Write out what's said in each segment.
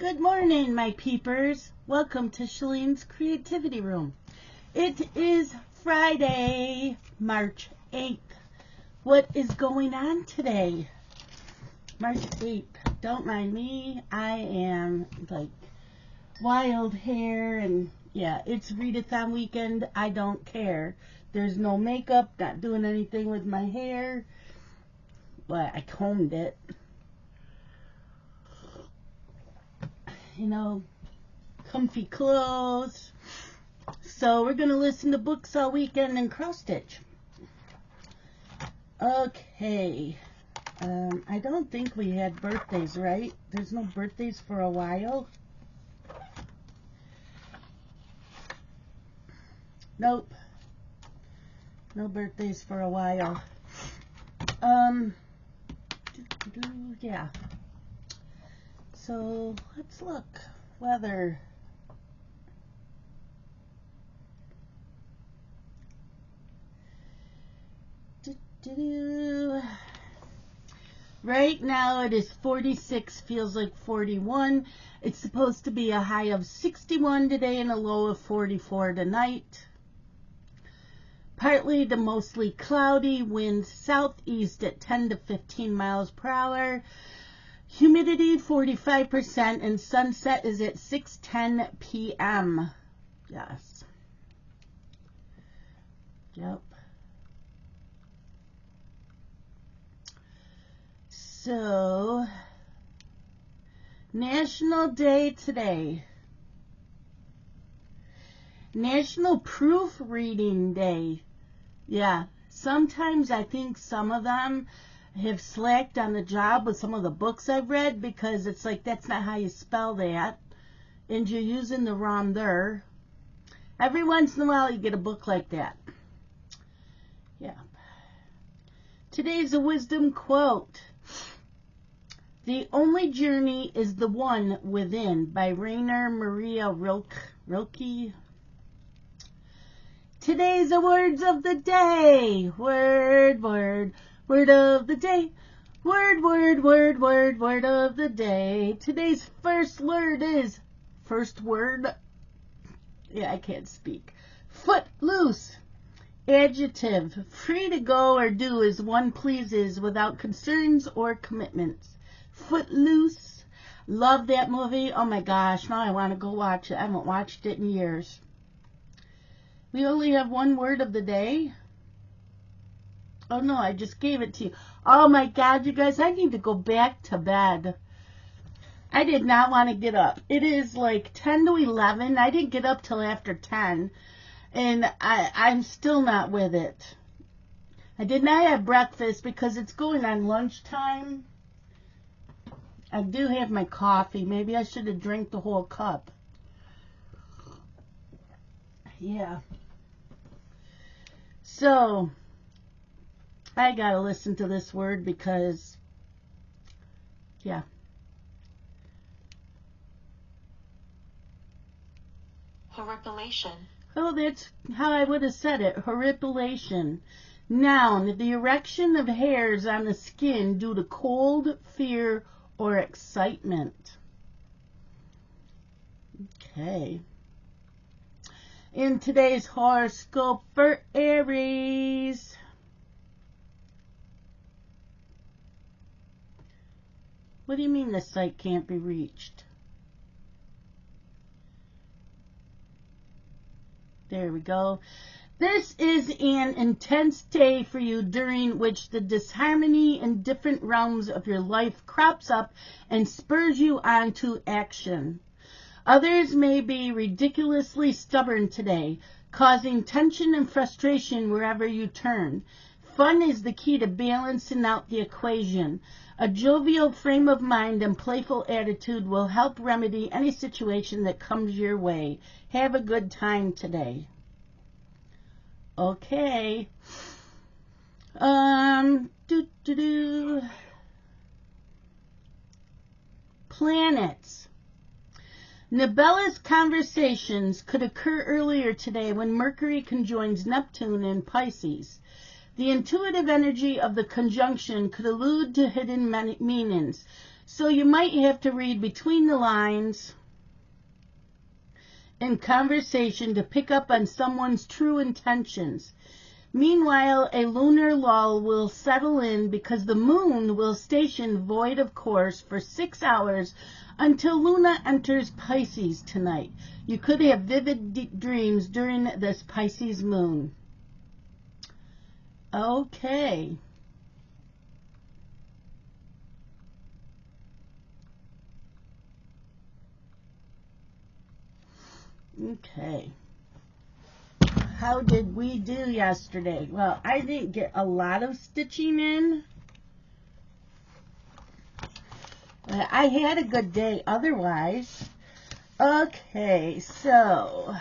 Good morning, my peepers. Welcome to Shalene's Creativity Room. It is Friday, March 8th. What is going on today? March 8th. Don't mind me. I am like wild hair and yeah, it's readathon weekend. I don't care. There's no makeup, not doing anything with my hair. Well, I combed it. You know, comfy clothes. So we're going to listen to books all weekend and cross stitch. Okay. I don't think we had birthdays, right? There's no birthdays for a while. Nope. No birthdays for a while. Yeah. So let's look. Weather. Right now it is 46, feels like 41. It's supposed to be a high of 61 today and a low of 44 tonight. Partly to mostly cloudy, winds southeast at 10 to 15 miles per hour. Humidity 45% and sunset is at 6:10 p.m. Yes. Yep. So, National Day today. National Proofreading Day. Yeah, sometimes I think some of them have slacked on the job with some of the books I've read because it's like that's not how you spell that and you're using the wrong there. Every once in a while you get a book like that. Yeah. Today's a wisdom quote. The only journey is the one within, by Rainer Maria Rilke. Today's the words of the day. Word of the day. Word of the day. Today's first word is, yeah, I can't speak. Footloose. Adjective. Free to go or do as one pleases without concerns or commitments. Footloose. Love that movie. Oh my gosh, now I want to go watch it. I haven't watched it in years. We only have one word of the day. Oh no, I just gave it to you. Oh my God, you guys, I need to go back to bed. I did not want to get up. It is like 10 to 11. I didn't get up till after 10. And I'm still not with it. I did not have breakfast because it's going on lunchtime. I do have my coffee. Maybe I should have drank the whole cup. Yeah. So, I gotta listen to this word because, yeah. Horripilation. Oh, that's how I would have said it. Horripilation. Noun, the erection of hairs on the skin due to cold, fear, or excitement. Okay. In today's horoscope for Aries. What do you mean the site can't be reached? There we go. This is an intense day for you during which the disharmony in different realms of your life crops up and spurs you on to action. Others may be ridiculously stubborn today, causing tension and frustration wherever you turn. Fun is the key to balancing out the equation. A jovial frame of mind and playful attitude will help remedy any situation that comes your way. Have a good time today. Okay. Planets. Nebulous conversations could occur earlier today when Mercury conjoins Neptune in Pisces. The intuitive energy of the conjunction could allude to hidden meanings. So you might have to read between the lines in conversation to pick up on someone's true intentions. Meanwhile, a lunar lull will settle in because the moon will station void of course for 6 hours until Luna enters Pisces tonight. You could have vivid dreams during this Pisces moon. Okay. Okay. How did we do yesterday? Well, I didn't get a lot of stitching in. I had a good day otherwise. Okay, so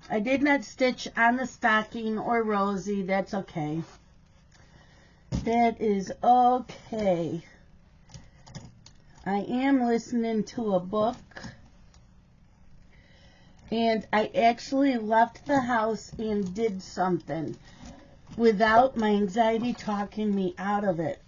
I did not stitch on the stocking or Rosie. That's okay. That is okay. I am listening to a book. And I actually left the house and did something without my anxiety talking me out of it.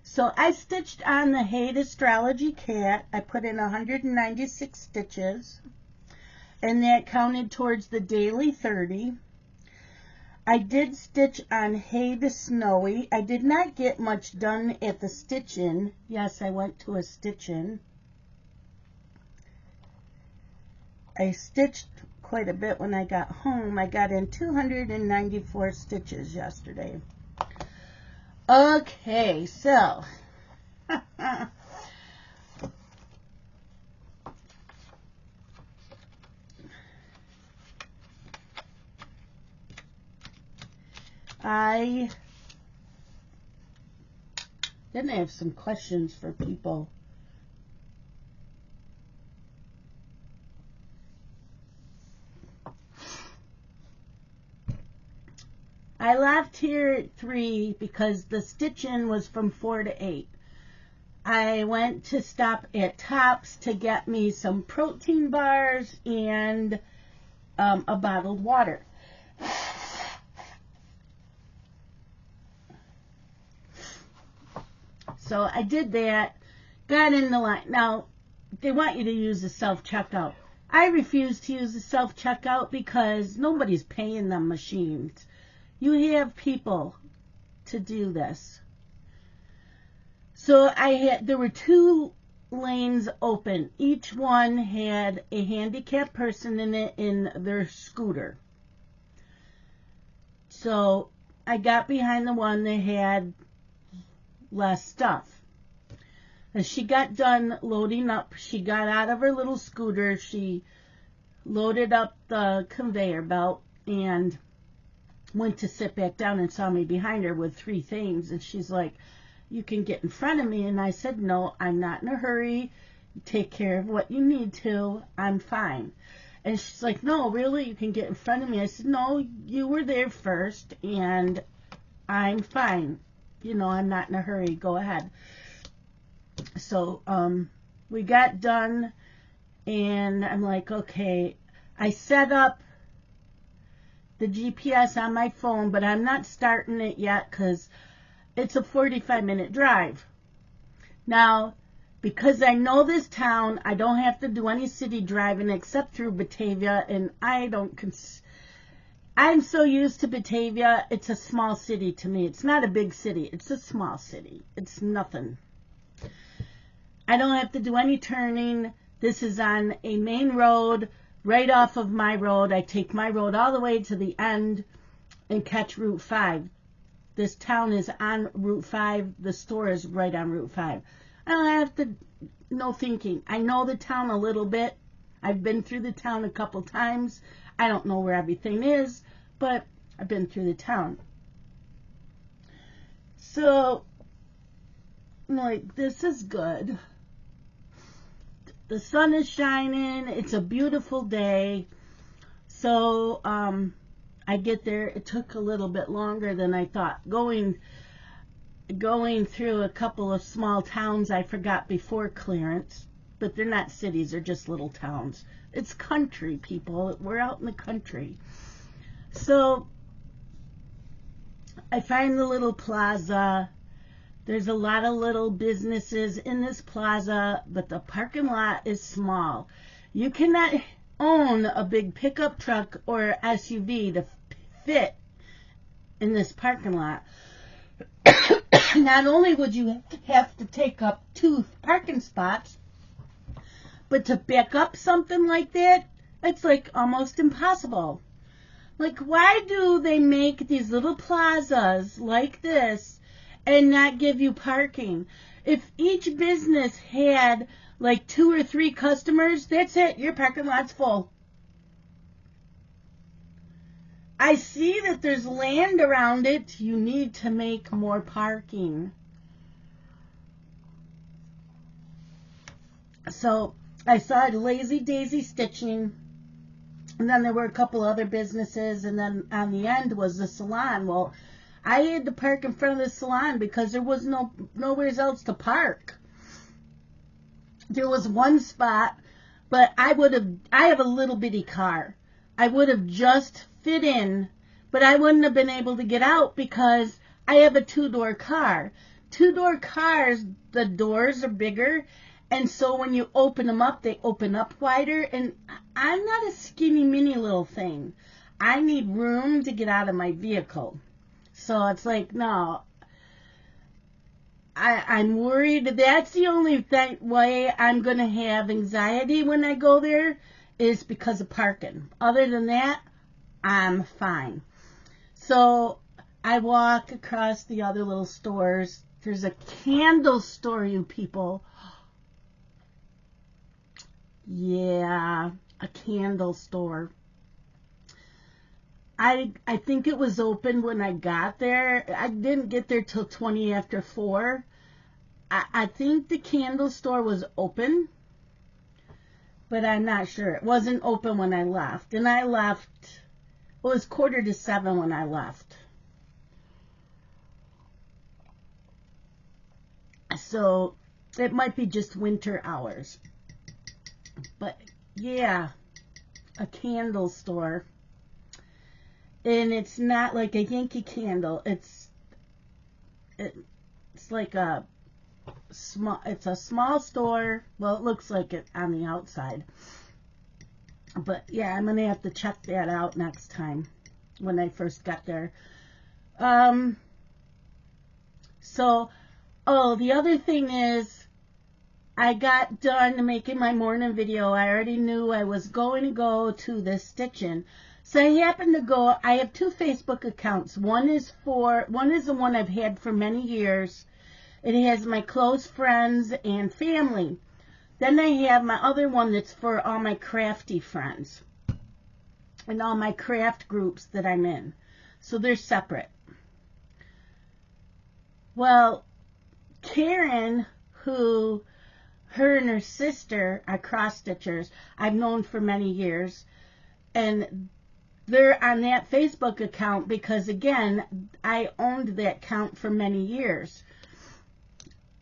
So I stitched on the Hate Astrology Cat. I put in 196 stitches, and that counted towards the daily 30. I did stitch on Hey the Snowy. I did not get much done at the stitch-in. Yes, I went to a stitch-in. I stitched quite a bit when I got home. I got in 294 stitches yesterday. Okay, so I have some questions for people. I left here at 3 because the stitch-in was from 4 to 8. I went to stop at Tops to get me some protein bars and a bottled water. So I did that, got in the line. Now, they want you to use the self-checkout. I refuse to use the self-checkout because nobody's paying them machines. You have people to do this. So there were 2 lanes open. Each one had a handicapped person in it in their scooter. So I got behind the one that had less stuff. As she got done loading up, she got out of her little scooter, she loaded up the conveyor belt and went to sit back down and saw me behind her with 3 things, and she's like, you can get in front of me. And I said, no, I'm not in a hurry. Take care of what you need to. I'm fine. And she's like, no, really, you can get in front of me. I said, no, you were there first and I'm fine. You know, I'm not in a hurry. Go ahead. So we got done and I'm like, okay, I set up the GPS on my phone, but I'm not starting it yet because it's a 45-minute drive. Now, because I know this town, I don't have to do any city driving except through Batavia, and I'm so used to Batavia, it's a small city to me. It's not a big city, it's a small city. It's nothing. I don't have to do any turning. This is on a main road, right off of my road. I take my road all the way to the end and catch Route 5. This town is on Route 5. The store is right on Route 5. I don't have to, no thinking. I know the town a little bit. I've been through the town a couple times. I don't know where everything is, but I've been through the town. So, like, this is good. The sun is shining. It's a beautiful day. So, I get there. It took a little bit longer than I thought. Going through a couple of small towns I forgot before clearance. but they're not cities, they're just little towns. It's country, people. We're out in the country. So I find the little plaza. There's a lot of little businesses in this plaza, but the parking lot is small. You cannot own a big pickup truck or SUV to fit in this parking lot. Not only would you have to take up 2 parking spots, but to back up something like that, it's like almost impossible. Like, why do they make these little plazas like this and not give you parking? If each business had like 2 or 3 customers, that's it. Your parking lot's full. I see that there's land around it. You need to make more parking. So I saw Lazy Daisy Stitching, and then there were a couple other businesses, and then on the end was the salon. Well, I had to park in front of the salon because there was nowhere else to park. There was one spot, but I have a little bitty car. I would have just fit in, but I wouldn't have been able to get out because I have a 2-door car. 2-door cars, the doors are bigger, and so when you open them up, they open up wider, and I'm not a skinny mini little thing. I need room to get out of my vehicle. So it's like, no, I'm worried. That's the only way I'm going to have anxiety when I go there is because of parking. Other than that, I'm fine. So I walk across the other little stores. There's a candle store, you people. Yeah, a candle store. I think it was open when I got there. I didn't get there till 20 after 4. I think the candle store was open, but I'm not sure. It wasn't open when I left. And I left, it was 6:45 when I left. So it might be just winter hours. But yeah, a candle store. And it's not like a Yankee Candle. It's like a small store. Well, it looks like it on the outside. But yeah, I'm gonna have to check that out next time when I first got there. So, the other thing is, I got done making my morning video. I already knew I was going to go to the stitching. So I happened to go, I have 2 Facebook accounts. One is the one I've had for many years. It has my close friends and family. Then I have my other one that's for all my crafty friends and all my craft groups that I'm in. So they're separate. Well, Karen, her and her sister are cross stitchers, I've known for many years, and they're on that Facebook account because, again, I owned that account for many years.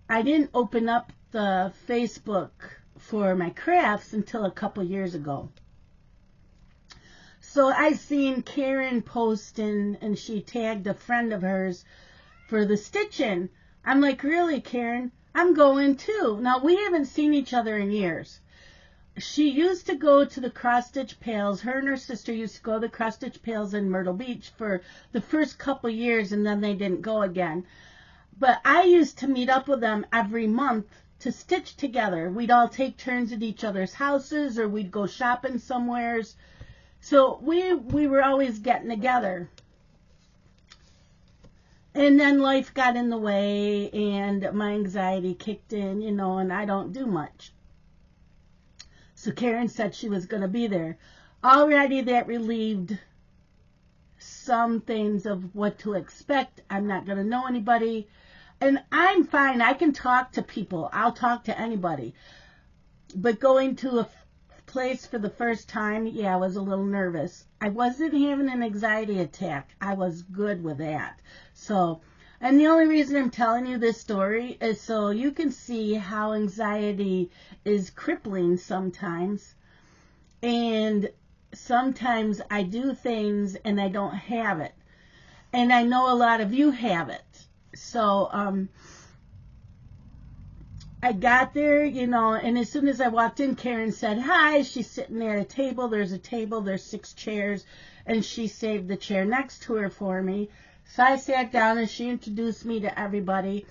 I didn't open up the Facebook for my crafts until a couple years ago. So I seen Karen posting, and she tagged a friend of hers for the stitching. I'm like, really, Karen? I'm going too. Now, we haven't seen each other in years. She used to go to the cross stitch pails. Her and her sister used to go to the cross stitch pails in Myrtle Beach for the first couple years, and then they didn't go again. But I used to meet up with them every month to stitch together. We'd all take turns at each other's houses, or we'd go shopping somewheres. So we were always getting together. And then life got in the way, and my anxiety kicked in, and I don't do much. So Karen said she was going to be there. Already that relieved some things of what to expect. I'm not going to know anybody. And I'm fine. I can talk to people. I'll talk to anybody. But going to a place for the first time, yeah, I was a little nervous. I wasn't having an anxiety attack. I was good with that. So And the only reason I'm telling you this story is so you can see how anxiety is crippling sometimes. And sometimes I do things and I don't have it. And I know a lot of you have it. So, I got there, and as soon as I walked in, Karen said, hi. She's sitting there at a table. There's a table. There's 6 chairs. And she saved the chair next to her for me. So I sat down and she introduced me to everybody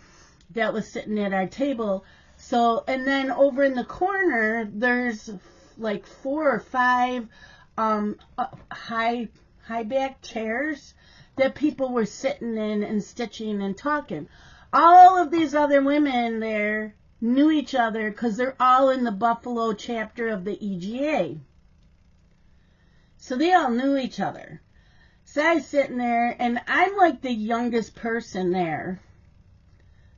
that was sitting at our table. So, and then over in the corner, there's like 4 or 5 high back chairs that people were sitting in and stitching and talking. All of these other women there knew each other because they're all in the Buffalo chapter of the EGA. So they all knew each other. So I was sitting there, and I'm like the youngest person there.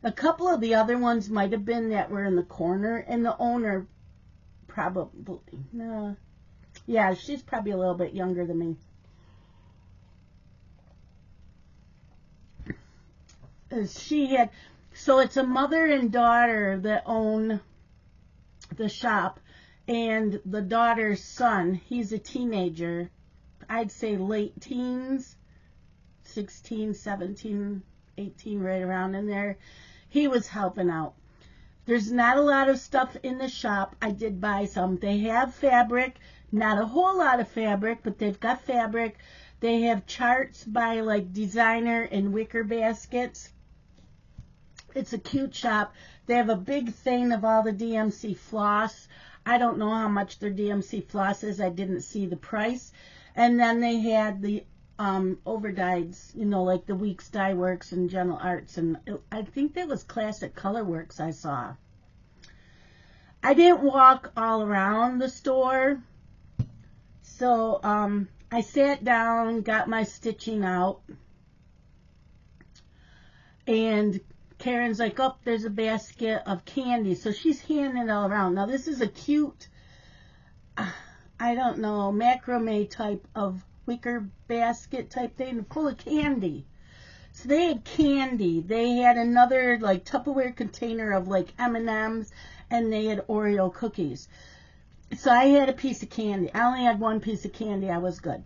A couple of the other ones might have been that were in the corner, and the owner probably, no. Yeah, she's probably a little bit younger than me. So it's a mother and daughter that own the shop, and the daughter's son, he's a teenager, I'd say late teens, 16, 17, 18, right around in there. He was helping out. There's not a lot of stuff in the shop. I did buy some. They have fabric, not a whole lot of fabric, but they've got fabric. They have charts by like designer and wicker baskets. It's a cute shop. They have a big thing of all the DMC floss. I don't know how much their DMC floss is. I didn't see the price. And then they had the overdyes, like the Weeks Dye Works and General Arts. And I think that was Classic Color Works I saw. I didn't walk all around the store. So I sat down, got my stitching out. And Karen's like, oh, there's a basket of candy. So she's handing it all around. Now, this is a cute, I don't know, macrame type of wicker basket type thing full of candy. So they had candy. They had another, like, Tupperware container of, like, M&Ms, and they had Oreo cookies. So I had a piece of candy. I only had one piece of candy. I was good.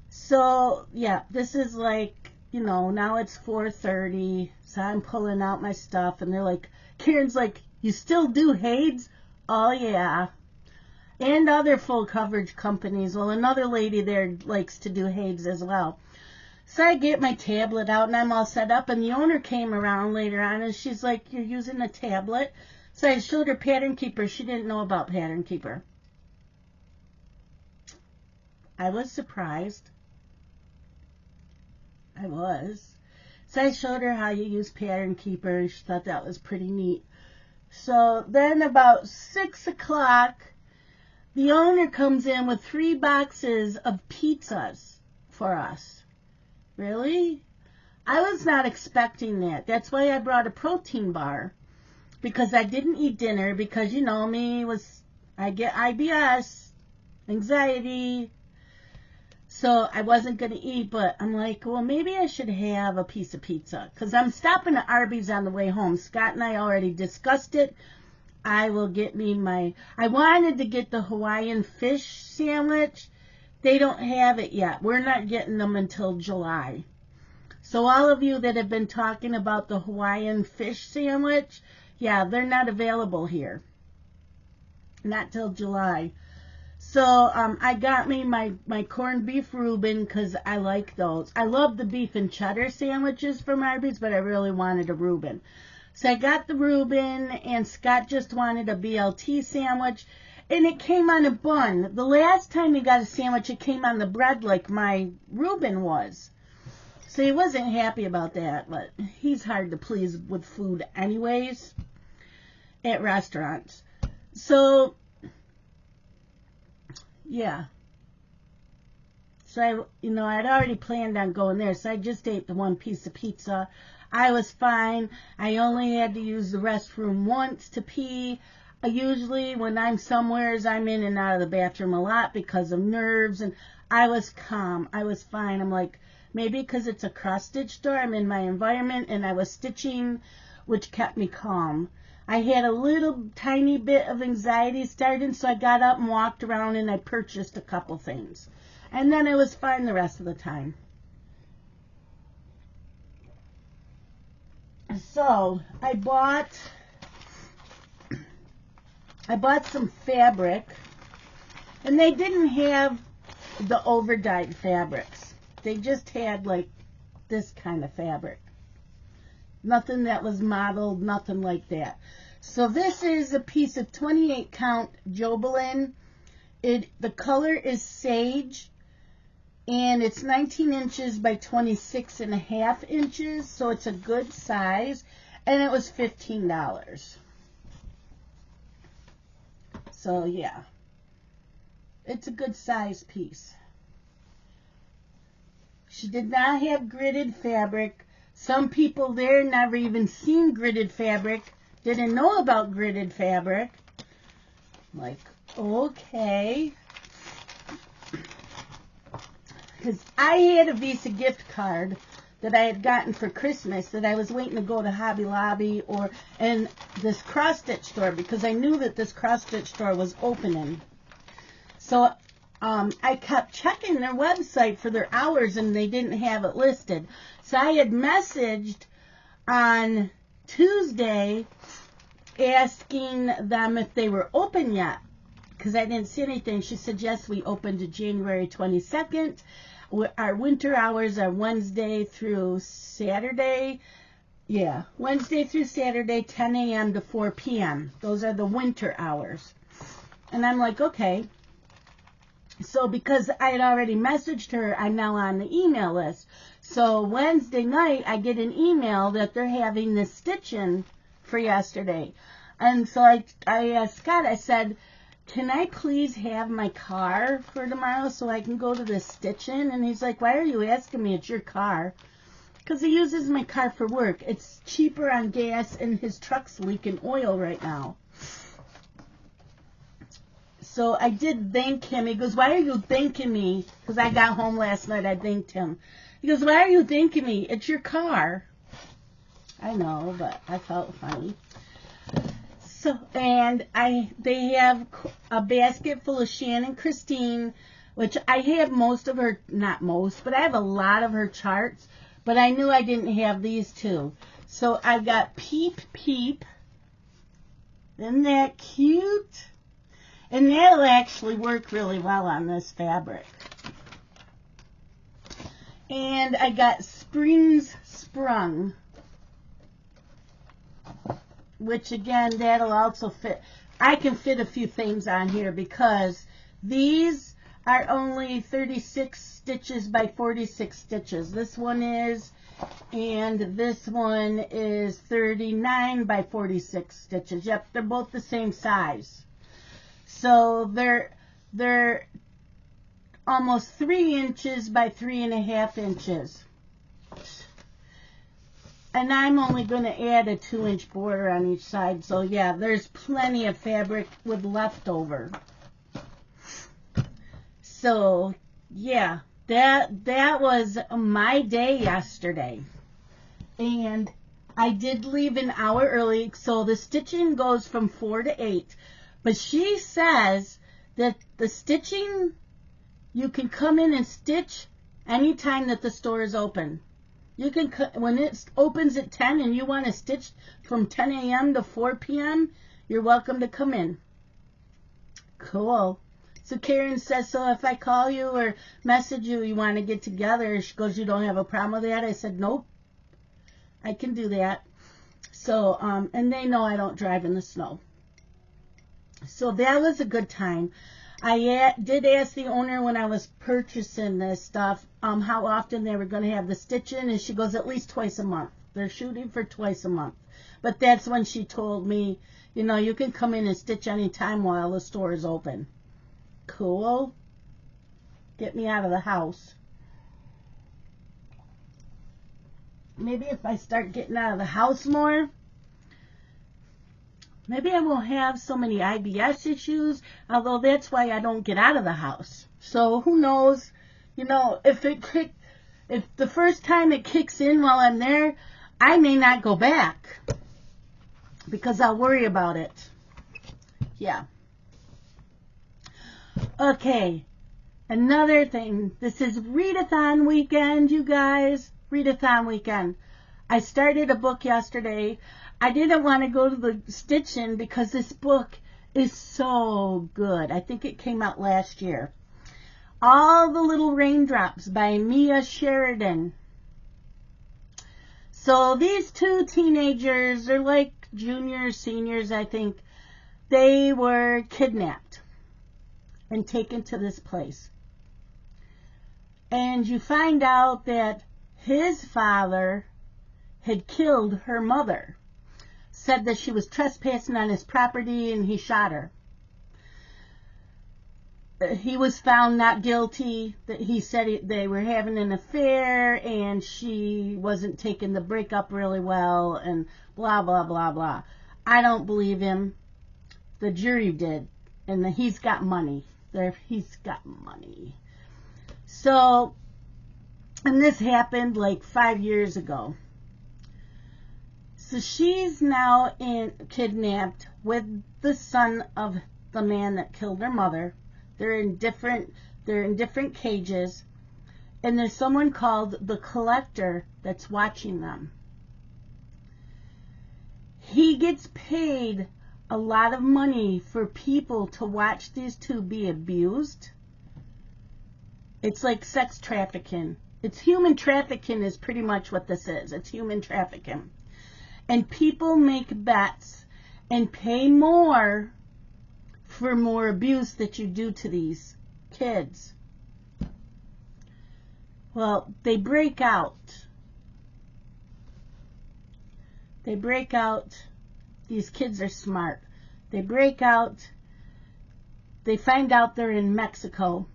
So, yeah, this is like, now it's 4:30, so I'm pulling out my stuff, and they're like, Karen's like, you still do Hades? Oh, yeah. And other full coverage companies. Well, another lady there likes to do Hades as well. So I get my tablet out, and I'm all set up, and the owner came around later on, and she's like, you're using a tablet? So I showed her Pattern Keeper. She didn't know about Pattern Keeper. I was surprised. I was. So I showed her how you use Pattern Keeper, and she thought that was pretty neat. So then about 6 o'clock, the owner comes in with 3 boxes of pizzas for us. Really? I was not expecting that. That's why I brought a protein bar. Because I didn't eat dinner, because you know me, I get IBS, anxiety. So I wasn't going to eat, but I'm like, well, maybe I should have a piece of pizza. Because I'm stopping at Arby's on the way home. Scott and I already discussed it. I will get me I wanted to get the Hawaiian fish sandwich. They don't have it yet. We're not getting them until July. So all of you that have been talking about the Hawaiian fish sandwich, yeah, they're not available here. Not till July. So I got me my corned beef Reuben because I like those. I love the beef and cheddar sandwiches from Arby's, but I really wanted a Reuben. So I got the Reuben, and Scott just wanted a BLT sandwich, and it came on a bun. The last time he got a sandwich, it came on the bread like my Reuben was. So he wasn't happy about that, but he's hard to please with food anyways at restaurants. So, yeah. So I'd already planned on going there, so I just ate the one piece of pizza. I was fine. I only had to use the restroom once to pee. Usually when I'm somewheres, I'm in and out of the bathroom a lot because of nerves, and I was calm. I was fine. I'm like, Maybe because it's a cross-stitch store, I'm in my environment, and I was stitching, which kept me calm. I had a little tiny bit of anxiety starting, so I got up and walked around, and I purchased a couple things. And then I was fine the rest of the time. So I bought some fabric, and they didn't have the over-dyed fabrics. They just had like this kind of fabric. Nothing that was modeled, nothing like that. So this is a piece of 28 count Jobelin. The color is sage, and it's 19 inches by 26.5 inches, so it's a good size, and it was $15. So yeah, it's a good size piece. She did not have gridded fabric. Some people there never even seen gridded fabric, didn't know about gridded fabric. Like, okay. Because I had a Visa gift card that I had gotten for Christmas that I was waiting to go to Hobby Lobby and this cross-stitch store, because I knew that this cross-stitch store was opening. So I kept checking their website for their hours, and they didn't have it listed. So I had messaged on Tuesday asking them if they were open yet, because I didn't see anything. She said, yes, we opened January 22nd. Our winter hours are Wednesday through Saturday. Yeah, Wednesday through Saturday, 10 a.m. to 4 p.m. Those are the winter hours. And I'm like, okay. So because I had already messaged her, I'm now on the email list. So Wednesday night, I get an email that they're having this stitching for yesterday. And so I asked Scott, I said, can I please have my car for tomorrow so I can go to this stitching? And he's like, why are you asking me? It's your car. Because he uses my car for work. It's cheaper on gas, and his truck's leaking oil right now. So I did thank him. He goes, why are you thanking me? Because I got home last night, I thanked him. He goes, why are you thanking me? It's your car. I know, but I felt funny. So, and they have a basket full of Shannon Christine, which I have most of her, not most, but I have a lot of her charts, but I knew I didn't have these two. So I got Peep Peep. Isn't that cute? And that'll actually work really well on this fabric. And I got Springs Sprung, which again, that'll also fit. I can fit a few things on here because these are only 36 stitches by 46 stitches. This one is, and this one is 39 by 46 stitches. Yep, they're both the same size. So they're almost 3 inches by 3.5 inches. And I'm only going to add a 2-inch border on each side. So yeah, there's plenty of fabric with leftover. So yeah, that was my day yesterday. And I did leave an hour early. So the stitching goes from 4 to 8. But she says that the stitching, you can come in and stitch anytime that the store is open. You can, when it opens at 10 and you want to stitch from 10 a.m. to 4 p.m., you're welcome to come in. Cool. So Karen says, so if I call you or message you, you want to get together, she goes, you don't have a problem with that? I said, nope, I can do that. So, and they know I don't drive in the snow. So that was a good time. I did ask the owner when I was purchasing this stuff how often they were going to have the stitching, and she goes, at least twice a month. They're shooting for twice a month. But that's when she told me, you know, you can come in and stitch anytime while the store is open. Cool. Get me out of the house. Maybe if I start getting out of the house more, maybe I won't have so many IBS issues, although that's why I don't get out of the house. So who knows, you know, if it could, if the first time it kicks in while I'm there, I may not go back because I'll worry about it. Yeah. Okay. Another thing. This is readathon weekend, you guys. Readathon weekend. I started a book yesterday. I didn't want to go to the Stitch-In because this book is so good. I think it came out last year. All the Little Raindrops by Mia Sheridan. So these two teenagers, they're like juniors, seniors, I think. They were kidnapped and taken to this place. And you find out that his father had killed her mother. Said that she was trespassing on his property and he shot her. He was found not guilty. That he said they were having an affair and she wasn't taking the breakup really well and blah, blah, blah, blah. I don't believe him. The jury did. And he's got money. He's got money. So, and this happened like 5 years ago. So she's now kidnapped with the son of the man that killed her mother. They're in different cages, and there's someone called the Collector that's watching them. He gets paid a lot of money for people to watch these two be abused. It's like sex trafficking. It's human trafficking is pretty much what this is. It's human trafficking. And people make bets and pay more for more abuse that you do to these kids. Well, they break out. These kids are smart. They break out. They find out they're in Mexico.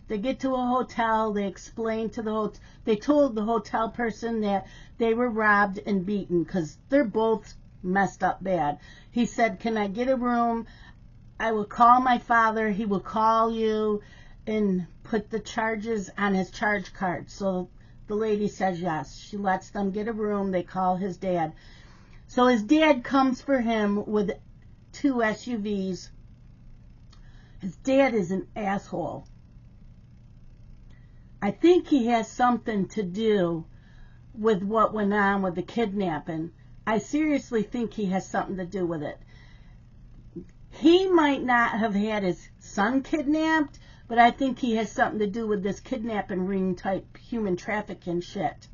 They get to a hotel. They explain to the hotel. They told the hotel person that they were robbed and beaten because they're both messed up bad. He said, "Can I get a room? I will call my father. He will call you and put the charges on his charge card." So the lady says yes. She lets them get a room. They call his dad. So his dad comes for him with 2 SUVs. His dad is an asshole. I think he has something to do with what went on with the kidnapping. I seriously think he has something to do with it. He might not have had his son kidnapped, but I think he has something to do with this kidnapping ring type human trafficking shit.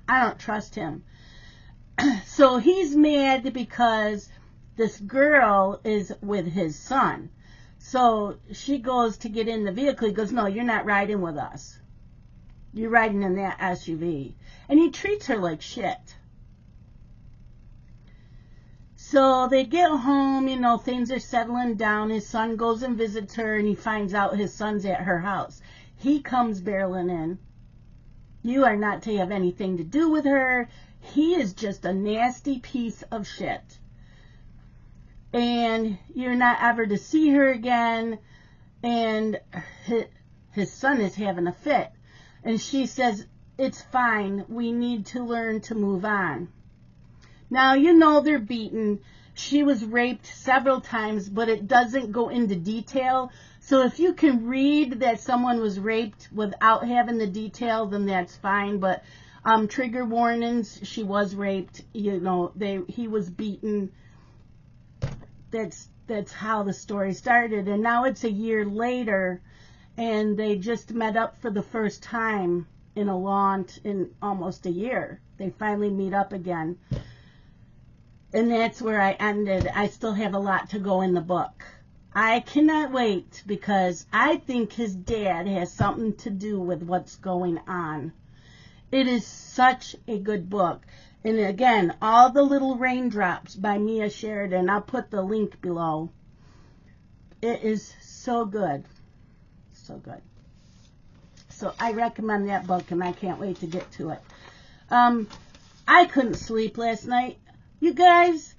I don't trust him. So he's mad because this girl is with his son. So she goes to get in the vehicle. He goes, "No, you're not riding with us. You're riding in that SUV." And he treats her like shit. So they get home, things are settling down. His son goes and visits her, and he finds out his son's at her house. He comes barreling in. You are not to have anything to do with her. He is just a nasty piece of shit. And you're not ever to see her again. And his son is having a fit. And she says, "It's fine. We need to learn to move on." Now, they're beaten. She was raped several times, but it doesn't go into detail. So if you can read that someone was raped without having the detail, then that's fine. But trigger warnings, she was raped. He was beaten. That's how the story started. And now it's a year later, and they just met up for the first time in almost a year. They finally meet up again. And that's where I ended. I still have a lot to go in the book. I cannot wait because I think his dad has something to do with what's going on. It is such a good book. And again, All the Little Raindrops by Mia Sheridan. I'll put the link below. It is so good. So good. So I recommend that book, and I can't wait to get to it. I couldn't sleep last night. You guys,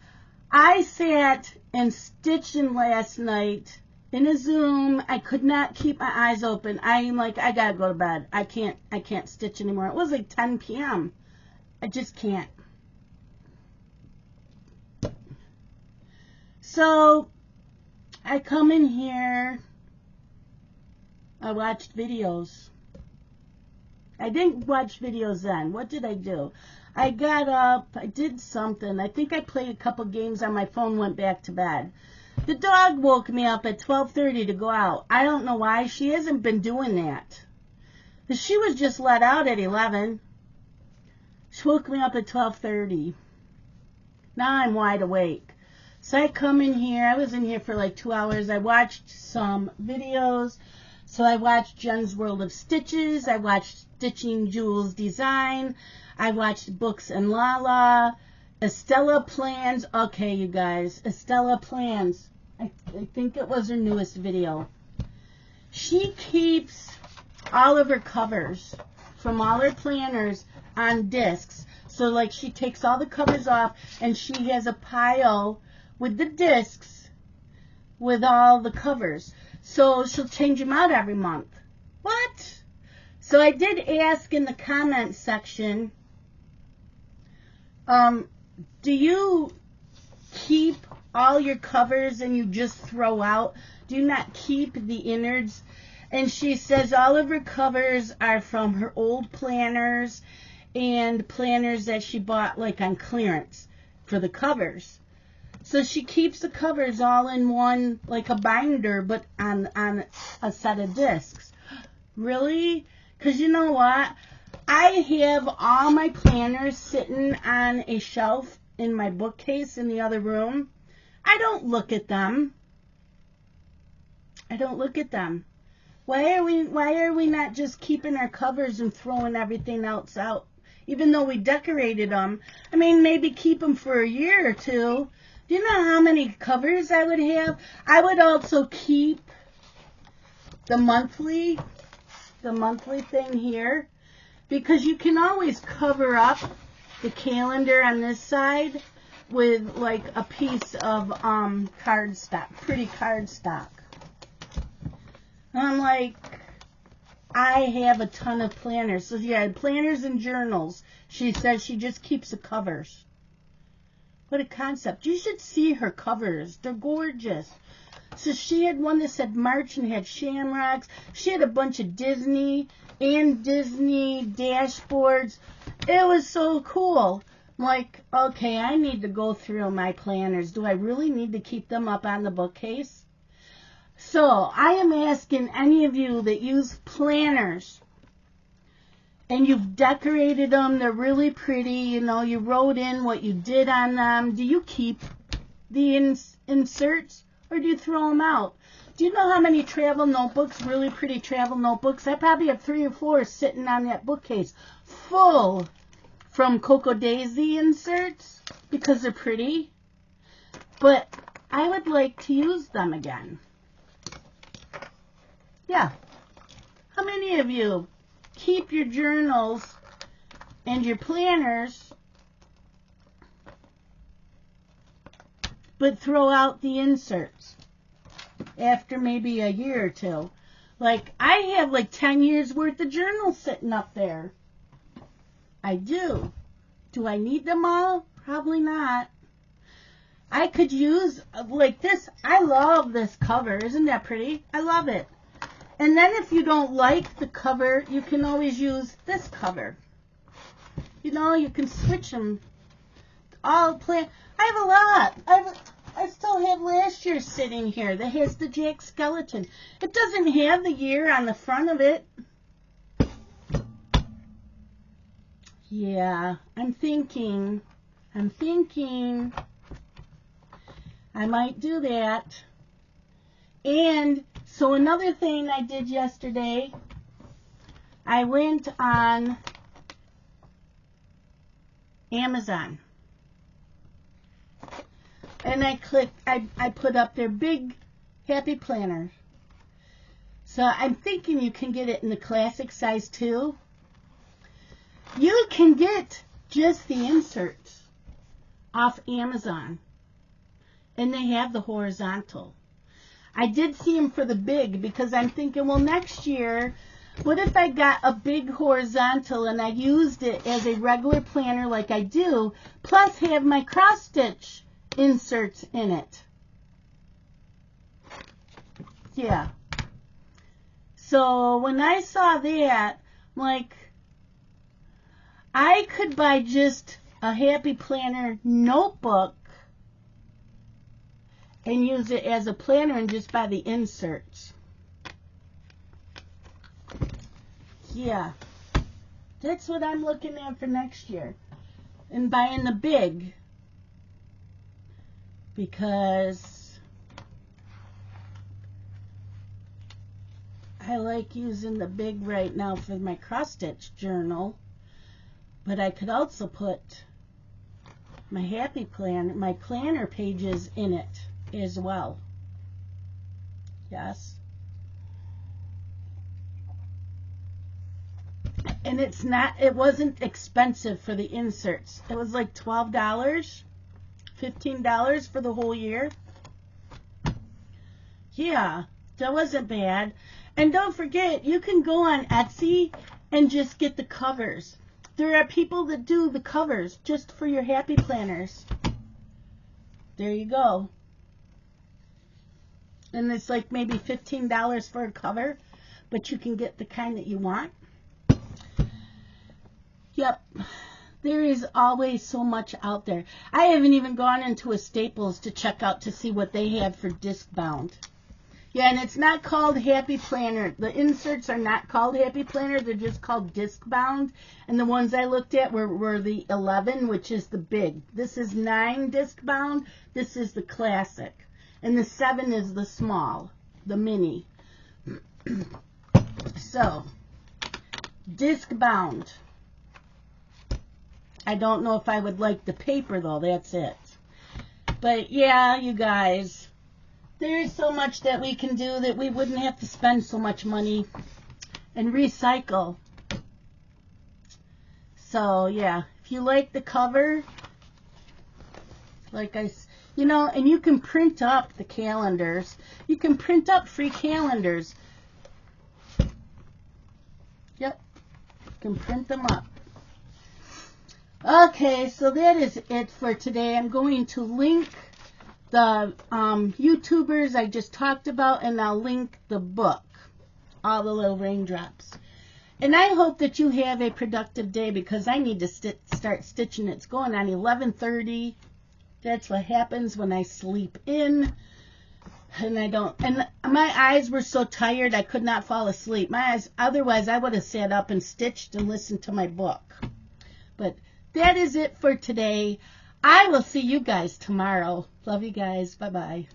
I sat and stitching last night in a Zoom. I could not keep my eyes open. I'm like, I gotta go to bed. I can't stitch anymore. It was like 10 p.m. I just can't. So I come in here. I watched videos. I didn't watch videos then. What did I do? I got up. I did something. I think I played a couple games on my phone, went back to bed. The dog woke me up at 12:30 to go out. I don't know why. She hasn't been doing that. She was just let out at 11. She woke me up at 12:30. Now I'm wide awake. So I come in here. I was in here for like 2 hours. I watched some videos. So I watched Jen's World of Stitches. I watched Stitching Jules Design. I watched Books and Lala. Estella Plans. Okay, you guys. Estella Plans. I think it was her newest video. She keeps all of her covers from all her planners on discs. So like she takes all the covers off and she has a pile with the discs with all the covers. So she'll change them out every month. What? So I did ask in the comment section, do you keep all your covers and you just throw out? Do you not keep the innards? And she says all of her covers are from her old planners and planners that she bought like on clearance for the covers. So she keeps the covers all in one, like a binder, but on a set of discs. Really? Because you know what? I have all my planners sitting on a shelf in my bookcase in the other room. I don't look at them. I don't look at them. Why are we not just keeping our covers and throwing everything else out? Even though we decorated them. I mean, maybe keep them for a year or two. Do you know how many covers I would have? I would also keep the monthly thing here, because you can always cover up the calendar on this side with like a piece of cardstock, pretty cardstock. And I'm like, I have a ton of planners. So yeah, planners and journals. She says she just keeps the covers. What a concept. You should see her covers. They're gorgeous. So she had one that said March and had shamrocks. She had a bunch of Disney and Disney dashboards. It was so cool. I'm like, okay, I need to go through my planners. Do I really need to keep them up on the bookcase? So I am asking any of you that use planners and you've decorated them, they're really pretty, you know, you wrote in what you did on them. Do you keep the inserts or do you throw them out? Do you know how many travel notebooks, really pretty travel notebooks? I probably have 3 or 4 sitting on that bookcase full from Coco Daisy inserts because they're pretty. But I would like to use them again. Yeah. How many of you keep your journals and your planners but throw out the inserts after maybe a year or two? Like, I have like 10 years worth of journals sitting up there. I do. Do I need them all? Probably not. I could use like this. I love this cover. Isn't that pretty? I love it. And then if you don't like the cover, you can always use this cover. You know, you can switch them. All plan. I have a lot. I still have last year sitting here that has the Jack Skeleton. It doesn't have the year on the front of it. Yeah, I'm thinking I might do that. And so another thing I did yesterday, I went on Amazon and I put up their big happy planner. So I'm thinking you can get it in the classic size too. You can get just the inserts off Amazon, and they have the horizontal. I did see them for the big because I'm thinking, well, next year, what if I got a big horizontal and I used it as a regular planner like I do, plus have my cross stitch inserts in it? Yeah. So when I saw that, like, I could buy just a Happy Planner notebook and use it as a planner and just buy the inserts. Yeah, that's what I'm looking at for next year. And buying the big. Because I like using the big right now for my cross-stitch journal. But I could also put my Happy Planner, my planner pages in it as well. Yes. And it wasn't expensive for the inserts. It was like $12, $15 for the whole year. Yeah, that wasn't bad. And don't forget, you can go on Etsy and just get the covers. There are people that do the covers just for your Happy Planners. There you go. And it's like maybe $15 for a cover, but you can get the kind that you want. Yep, there is always so much out there. I haven't even gone into a Staples to check out to see what they have for disc bound. Yeah, and it's not called Happy Planner. The inserts are not called Happy Planner. They're just called disc bound. And the ones I looked at were the 11, which is the big. This is 9 disc bound. This is the classic. And the 7 is the small, the mini. So, disc bound. I don't know if I would like the paper, though. That's it. But, yeah, you guys, there is so much that we can do that we wouldn't have to spend so much money and recycle. So, yeah, if you like the cover, like you know, and you can print up the calendars. You can print up free calendars. Yep, you can print them up. Okay, so that is it for today. I'm going to link the YouTubers I just talked about, and I'll link the book, All the Little Raindrops. And I hope that you have a productive day, because I need to start stitching. It's going on 11:30. That's what happens when I sleep in. And and my eyes were so tired I could not fall asleep. My eyes, otherwise I would have sat up and stitched and listened to my book. But that is it for today. I will see you guys tomorrow. Love you guys. Bye-bye.